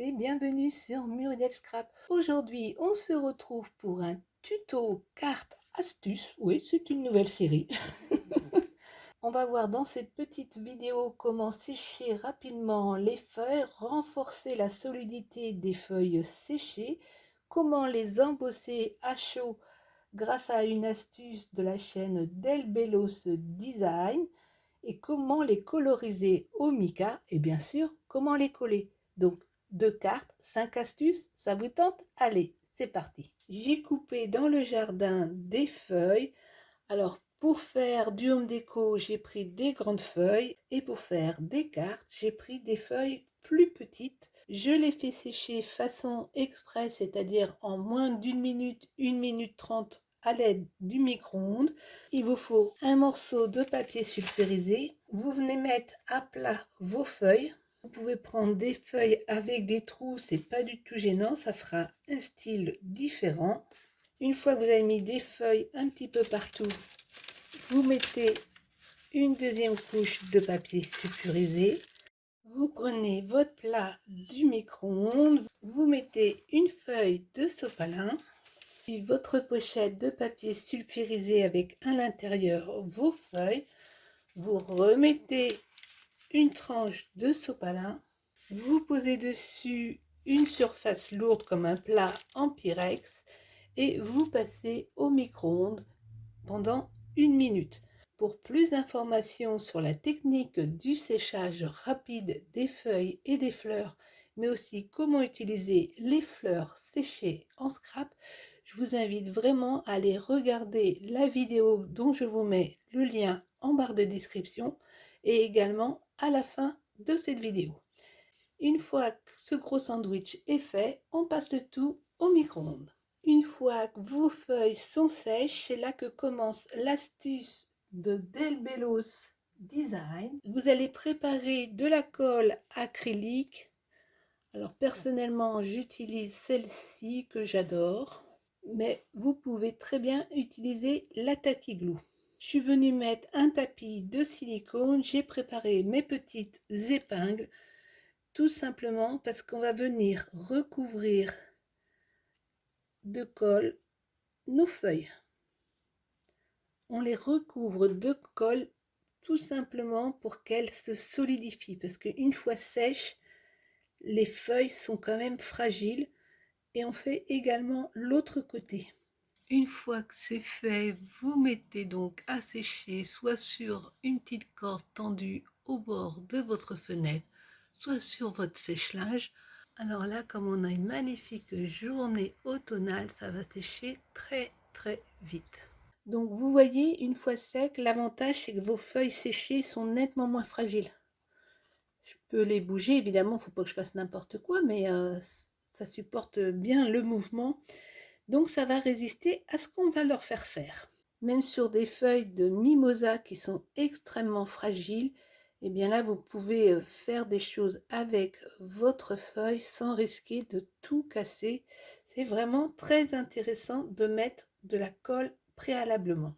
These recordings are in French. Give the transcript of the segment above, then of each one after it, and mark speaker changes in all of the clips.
Speaker 1: et bienvenue sur Muriel Scrap. Aujourd'hui, on se retrouve pour un tuto carte astuce. Oui, c'est une nouvelle série. On va voir dans cette petite vidéo comment sécher rapidement les feuilles, renforcer la solidité des feuilles séchées, comment les embosser à chaud grâce à une astuce de la chaîne Del Bellos Design, et comment les coloriser au mica et bien sûr comment les coller. Donc 2 cartes, 5 astuces, ça vous tente? Allez, c'est parti. J'ai coupé dans le jardin des feuilles. Alors pour faire du home déco, j'ai pris des grandes feuilles et pour faire des cartes, j'ai pris des feuilles plus petites. Je les fais sécher façon express, c'est-à-dire en moins d'une minute, 1 minute 30 à l'aide du micro-ondes. Il vous faut un morceau de papier sulfurisé. Vous venez mettre à plat vos feuilles. Vous pouvez prendre des feuilles avec des trous, c'est pas du tout gênant, ça fera un style différent. Une fois que vous avez mis des feuilles un petit peu partout, vous mettez une deuxième couche de papier sulfurisé. Vous prenez votre plat du micro-ondes, vous mettez une feuille de sopalin, puis votre pochette de papier sulfurisé avec à l'intérieur vos feuilles. Vous remettez une tranche de sopalin, vous posez dessus une surface lourde comme un plat en pyrex et vous passez au micro-ondes pendant 1 minute. Pour plus d'informations sur la technique du séchage rapide des feuilles et des fleurs, mais aussi comment utiliser les fleurs séchées en scrap, je vous invite vraiment à aller regarder la vidéo dont je vous mets le lien en barre de description et également à la fin de cette vidéo. Une fois que ce gros sandwich est fait, on passe le tout au micro-ondes. Une fois que vos feuilles sont sèches, c'est là que commence l'astuce de Del Bellos Design. Vous allez préparer de la colle acrylique. Alors personnellement, j'utilise celle-ci que j'adore, mais vous pouvez très bien utiliser la Tacky Glue. Je suis venue mettre un tapis de silicone, j'ai préparé mes petites épingles, tout simplement parce qu'on va venir recouvrir de colle nos feuilles. On les recouvre de colle tout simplement pour qu'elles se solidifient, parce qu'une fois sèches, les feuilles sont quand même fragiles. Et on fait également l'autre côté. Une fois que c'est fait, vous mettez donc à sécher soit sur une petite corde tendue au bord de votre fenêtre, soit sur votre sèche-linge. Alors là, comme on a une magnifique journée automnale, ça va sécher très très vite. Donc vous voyez, une fois sec, l'avantage c'est que vos feuilles séchées sont nettement moins fragiles. Je peux les bouger, évidemment, il ne faut pas que je fasse n'importe quoi, mais ça supporte bien le mouvement. Donc ça va résister à ce qu'on va leur faire faire. Même sur des feuilles de mimosa qui sont extrêmement fragiles, et bien là vous pouvez faire des choses avec votre feuille sans risquer de tout casser. C'est vraiment très intéressant de mettre de la colle préalablement.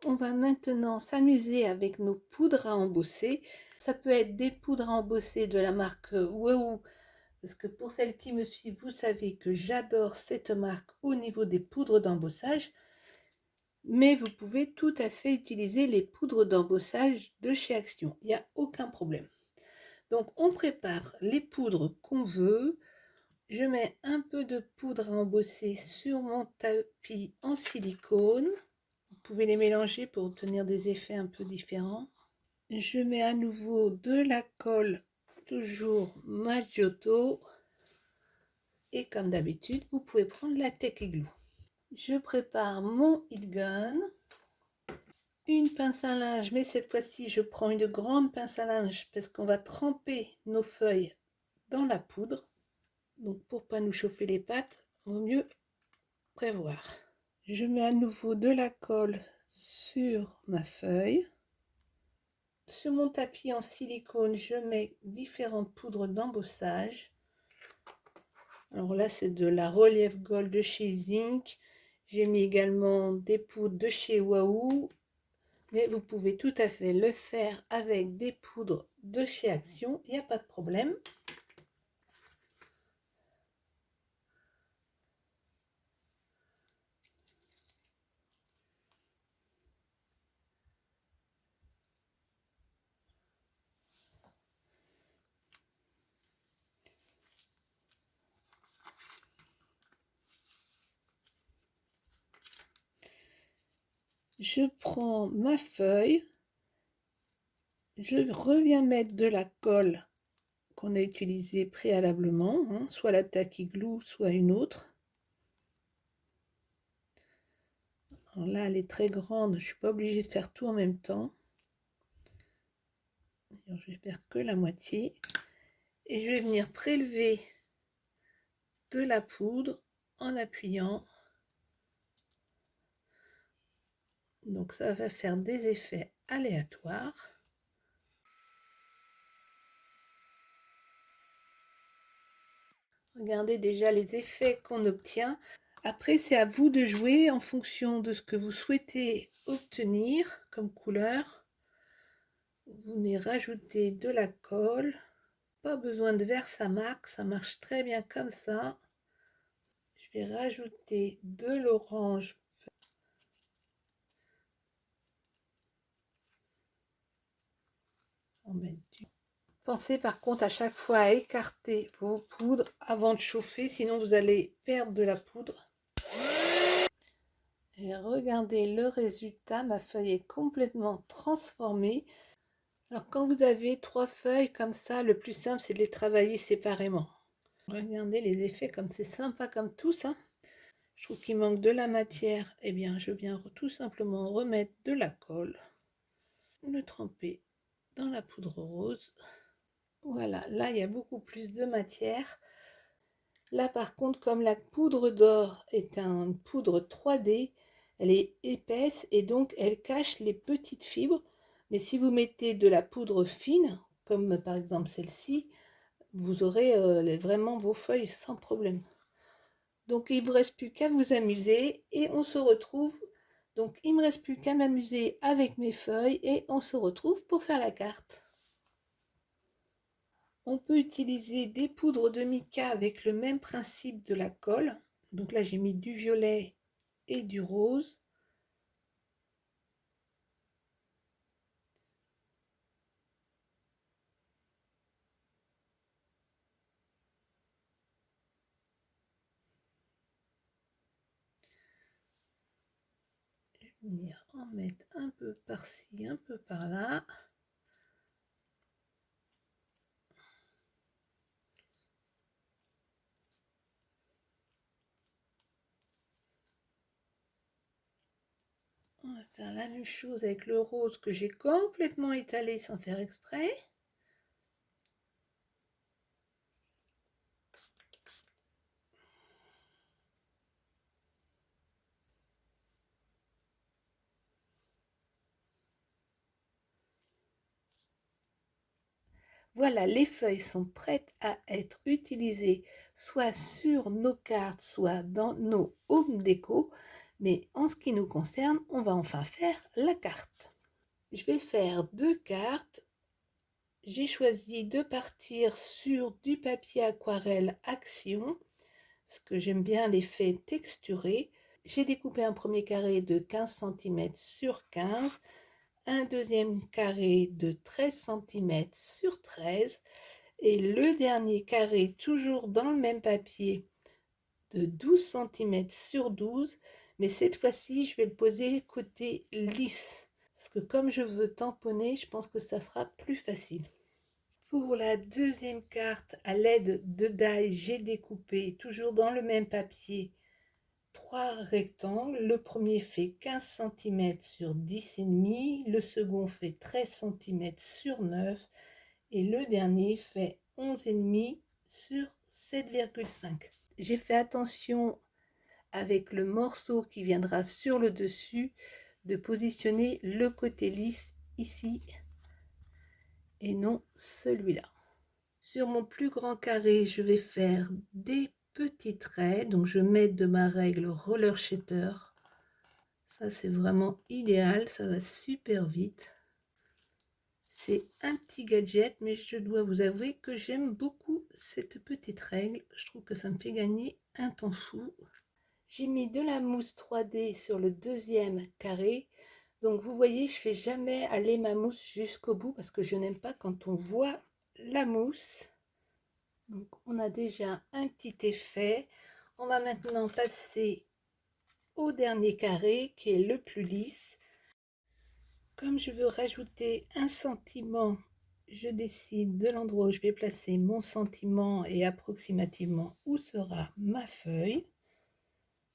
Speaker 1: On va maintenant s'amuser avec nos poudres à embosser. Ça peut être des poudres à embosser de la marque Wahoo, parce que pour celles qui me suivent, vous savez que j'adore cette marque au niveau des poudres d'embossage. Mais vous pouvez tout à fait utiliser les poudres d'embossage de chez Action. Il n'y a aucun problème. Donc on prépare les poudres qu'on veut. Je mets un peu de poudre à embosser sur mon tapis en silicone. Vous pouvez les mélanger pour obtenir des effets un peu différents. Je mets à nouveau de la colle, toujours Maggiotto. Et comme d'habitude, vous pouvez prendre la Tacky Glue. Je prépare mon heat gun. Une pince à linge, mais cette fois-ci, je prends une grande pince à linge parce qu'on va tremper nos feuilles dans la poudre. Donc pour pas nous chauffer les pattes, il vaut mieux prévoir. Je mets à nouveau de la colle sur ma feuille. Sur mon tapis en silicone, je mets différentes poudres d'embossage. Alors là, c'est de la Relief Gold de chez Zinc. J'ai mis également des poudres de chez Wahoo. Mais vous pouvez tout à fait le faire avec des poudres de chez Action. Il n'y a pas de problème. Je prends ma feuille, je reviens mettre de la colle qu'on a utilisée préalablement, hein, soit la Tacky Glue, soit une autre. Alors là, elle est très grande, je ne suis pas obligée de faire tout en même temps. Alors, je vais faire que la moitié. Et je vais venir prélever de la poudre en appuyant. Donc ça va faire des effets aléatoires. Regardez déjà les effets qu'on obtient. Après, c'est à vous de jouer en fonction de ce que vous souhaitez obtenir comme couleur. Vous venez rajouter de la colle. Pas besoin de Versamark, ça marche très bien comme ça. Je vais rajouter de l'orange. Pensez par contre à chaque fois à écarter vos poudres avant de chauffer, sinon vous allez perdre de la poudre. Et regardez le résultat, ma feuille est complètement transformée. Alors quand vous avez 3 feuilles comme ça, le plus simple c'est de les travailler séparément. Regardez les effets comme c'est sympa comme tout ça. Je trouve qu'il manque de la matière. Eh bien je viens tout simplement remettre de la colle, le tremper dans la poudre rose. Voilà, là il y a beaucoup plus de matière. Là par contre, comme la poudre d'or est une poudre 3D, elle est épaisse et donc elle cache les petites fibres. Mais si vous mettez de la poudre fine, comme par exemple celle-ci, vous aurez vraiment vos feuilles sans problème. Donc il ne me reste plus qu'à vous amuser et on se retrouve. Donc il ne me reste plus qu'à m'amuser avec mes feuilles et on se retrouve pour faire la carte. On peut utiliser des poudres de mica avec le même principe de la colle. Donc là, j'ai mis du violet et du rose. Je vais venir en mettre un peu par-ci, un peu par-là. On va faire la même chose avec le rose que j'ai complètement étalé sans faire exprès. Voilà, les feuilles sont prêtes à être utilisées soit sur nos cartes, soit dans nos home déco. Mais en ce qui nous concerne, on va enfin faire la carte. Je vais faire 2 cartes. J'ai choisi de partir sur du papier aquarelle Action, parce que j'aime bien l'effet texturé. J'ai découpé un premier carré de 15 cm sur 15, un deuxième carré de 13 cm sur 13, et le dernier carré, toujours dans le même papier, de 12 cm sur 12, mais cette fois-ci, je vais le poser côté lisse, parce que comme je veux tamponner, je pense que ça sera plus facile. Pour la deuxième carte, à l'aide de die, j'ai découpé, toujours dans le même papier, 3 rectangles. Le premier fait 15 cm sur 10,5, le second fait 13 cm sur 9 et le dernier fait 11,5 sur 7,5. J'ai fait attention avec le morceau qui viendra sur le dessus de positionner le côté lisse ici et non celui-là. Sur mon plus grand carré, je vais faire des petits traits. Donc je mets de ma règle roller shader. Ça c'est vraiment idéal, ça va super vite. C'est un petit gadget, mais je dois vous avouer que j'aime beaucoup cette petite règle. Je trouve que ça me fait gagner un temps fou. J'ai mis de la mousse 3D sur le deuxième carré. Donc vous voyez, je ne fais jamais aller ma mousse jusqu'au bout parce que je n'aime pas quand on voit la mousse. Donc on a déjà un petit effet. On va maintenant passer au dernier carré qui est le plus lisse. Comme je veux rajouter un sentiment, je décide de l'endroit où je vais placer mon sentiment et approximativement où sera ma feuille.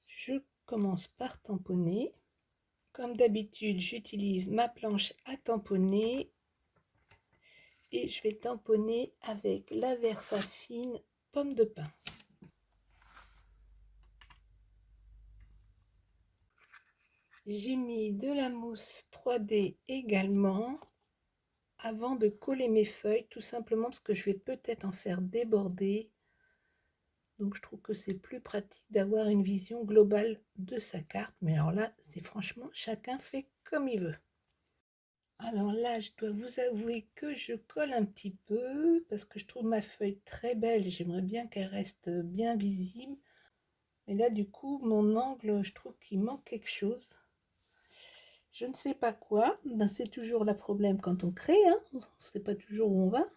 Speaker 1: Je commence par tamponner. Comme d'habitude, j'utilise ma planche à tamponner et je vais tamponner avec la Versafine pomme de pin. J'ai mis de la mousse 3D également avant de coller mes feuilles, tout simplement parce que je vais peut-être en faire déborder. Donc je trouve que c'est plus pratique d'avoir une vision globale de sa carte. Mais alors là, c'est franchement, chacun fait comme il veut. Alors là, je dois vous avouer que je colle un petit peu parce que je trouve ma feuille très belle et j'aimerais bien qu'elle reste bien visible. Mais là, du coup, mon angle, je trouve qu'il manque quelque chose. Je ne sais pas quoi. C'est toujours le problème quand on crée, hein. On ne sait pas toujours où on va.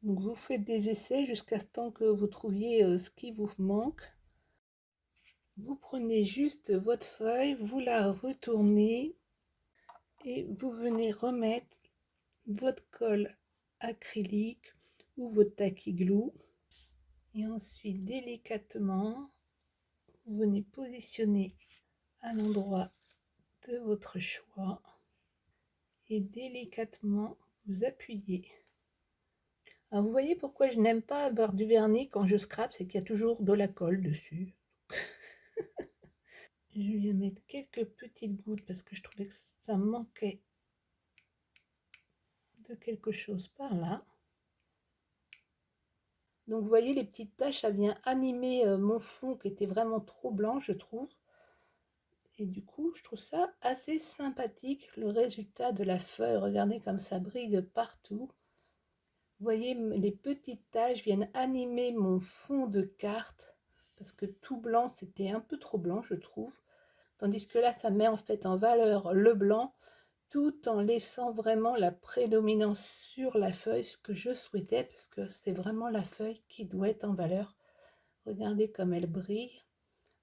Speaker 1: Donc vous faites des essais jusqu'à ce temps que vous trouviez ce qui vous manque. Vous prenez juste votre feuille, vous la retournez et vous venez remettre votre colle acrylique ou votre tacky glue. Et ensuite, délicatement, vous venez positionner à l'endroit de votre choix et délicatement vous appuyez. Alors vous voyez pourquoi je n'aime pas avoir du vernis quand je scrape, c'est qu'il y a toujours de la colle dessus. Je viens mettre quelques petites gouttes parce que je trouvais que ça manquait de quelque chose par là. Donc vous voyez les petites taches, ça vient animer mon fond qui était vraiment trop blanc, je trouve. Et du coup, je trouve ça assez sympathique, le résultat de la feuille. Regardez comme ça brille de partout. Vous voyez, les petites taches viennent animer mon fond de carte parce que tout blanc, c'était un peu trop blanc, je trouve. Tandis que là, ça met en fait en valeur le blanc tout en laissant vraiment la prédominance sur la feuille, ce que je souhaitais, parce que c'est vraiment la feuille qui doit être en valeur. Regardez comme elle brille.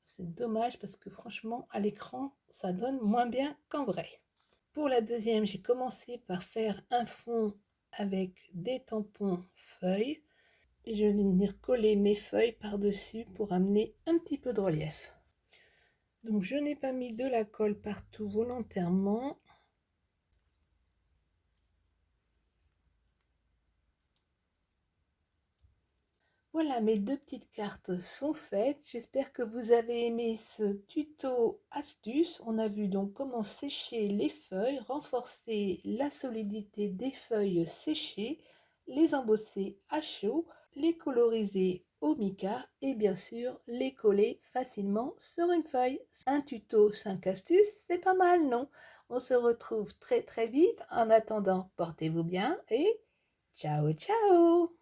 Speaker 1: C'est dommage parce que franchement, à l'écran, ça donne moins bien qu'en vrai. Pour la deuxième, j'ai commencé par faire un fond avec des tampons feuilles. Et je vais venir coller mes feuilles par-dessus pour amener un petit peu de relief. Donc je n'ai pas mis de la colle partout volontairement. Voilà, mes deux petites cartes sont faites. J'espère que vous avez aimé ce tuto astuce. On a vu donc comment sécher les feuilles, renforcer la solidité des feuilles séchées, les embosser à chaud, les coloriser au mica et bien sûr les coller facilement sur une feuille. Un tuto 5 astuces, c'est pas mal, non? On se retrouve très très vite. En attendant, portez-vous bien et ciao ciao!